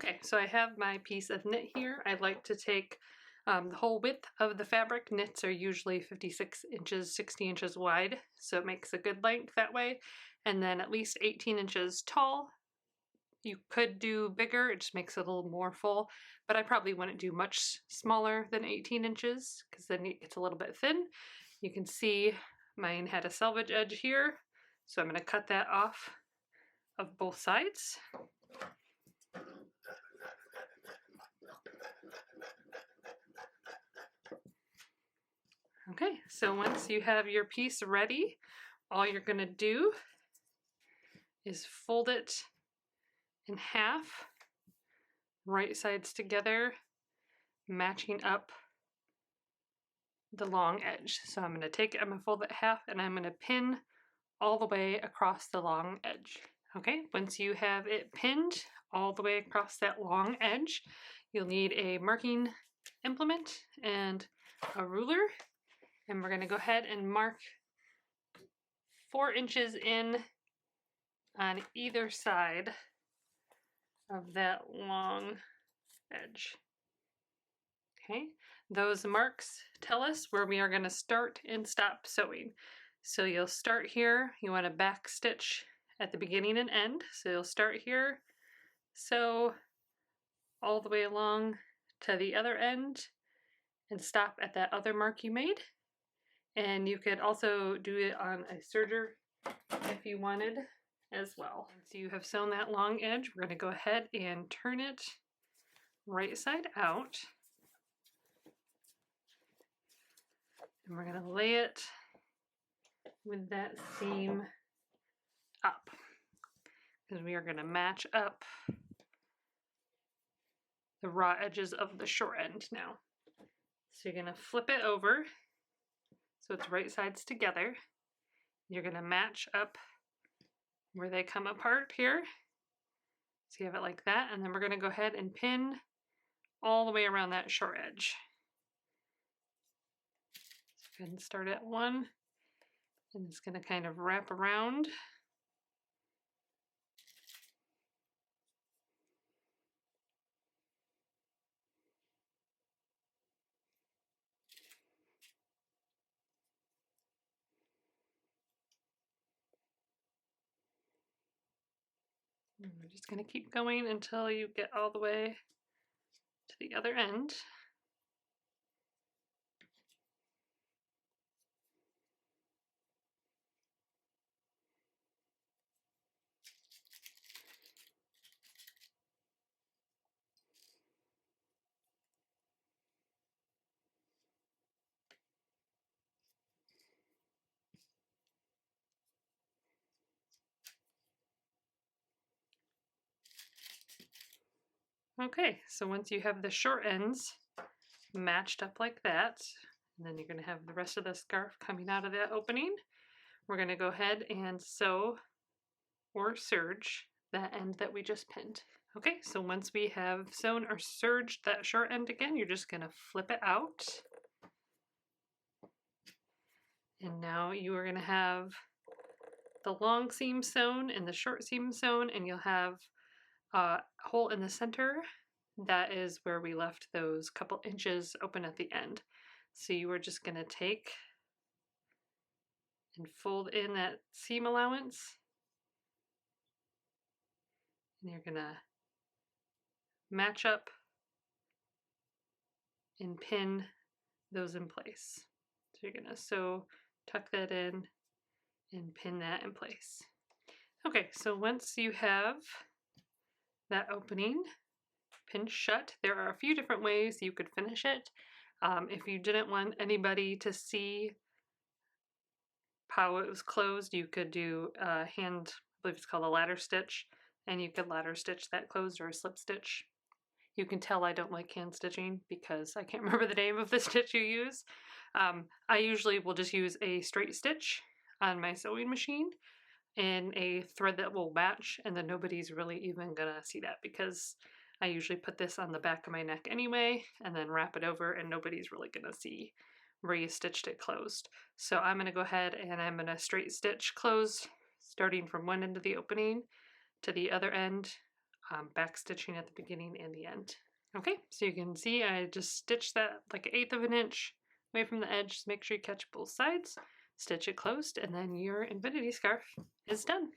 Okay, so I have my piece of knit here. I like to take the whole width of the fabric. Knits are usually 56 inches, 60 inches wide, so it makes a good length that way. And then at least 18 inches tall. You could do bigger, it just makes it a little more full, but I probably wouldn't do much smaller than 18 inches because then it gets a little bit thin. You can see mine had a selvage edge here, so I'm going to cut that off of both sides. Okay, so once you have your piece ready, all you're going to do is fold it in half, right sides together, matching up the long edge. So I'm going to take it, I'm going to fold it half, and I'm going to pin all the way across the long edge. Okay, once you have it pinned all the way across that long edge, you'll need a marking implement and a ruler. And we're going to go ahead and mark 4 inches in on either side of that long edge. Okay, those marks tell us where we are going to start and stop sewing. So you'll start here, you want to back stitch at the beginning and end. So you'll start here, sew all the way along to the other end, and stop at that other mark you made. And you could also do it on a serger if you wanted as well. Once you have sewn that long edge, we're going to go ahead and turn it right side out. And we're going to lay it with that seam up, because we are going to match up the raw edges of the short end now. So you're going to flip it over so it's right sides together. You're going to match up where they come apart here. So you have it like that, and then we're going to go ahead and pin all the way around that short edge. So go ahead and start at one, and it's going to kind of wrap around. And we're just going to keep going until you get all the way to the other end. Okay, so once you have the short ends matched up like that, and then you're going to have the rest of the scarf coming out of that opening, we're going to go ahead and sew or serge that end that we just pinned. Okay, so once we have sewn or serged that short end again, you're just going to flip it out. And now you are going to have the long seam sewn and the short seam sewn, and you'll have a hole in the center. That is where we left those couple inches open at the end. So you are just going to take and fold in that seam allowance, and you're going to match up and pin those in place. So you're going to sew, tuck that in, and pin that in place. Okay, so once you have that opening pinned shut, there are a few different ways you could finish it. If you didn't want anybody to see how it was closed, you could do a hand, I believe it's called a ladder stitch, and you could ladder stitch that closed, or a slip stitch. You can tell I don't like hand stitching because I can't remember the name of the stitch you use. I usually will just use a straight stitch on my sewing machine in a thread that will match, and then nobody's really even gonna see that because I usually put this on the back of my neck anyway and then wrap it over, and nobody's really gonna see where you stitched it closed. So I'm gonna go ahead and I'm gonna straight stitch close, starting from one end of the opening to the other end back stitching at the beginning and the end. Okay, so you can see I just stitched that like 1/8 of an inch away from the edge. So make sure you catch both sides, stitch it closed, and then your infinity scarf is done.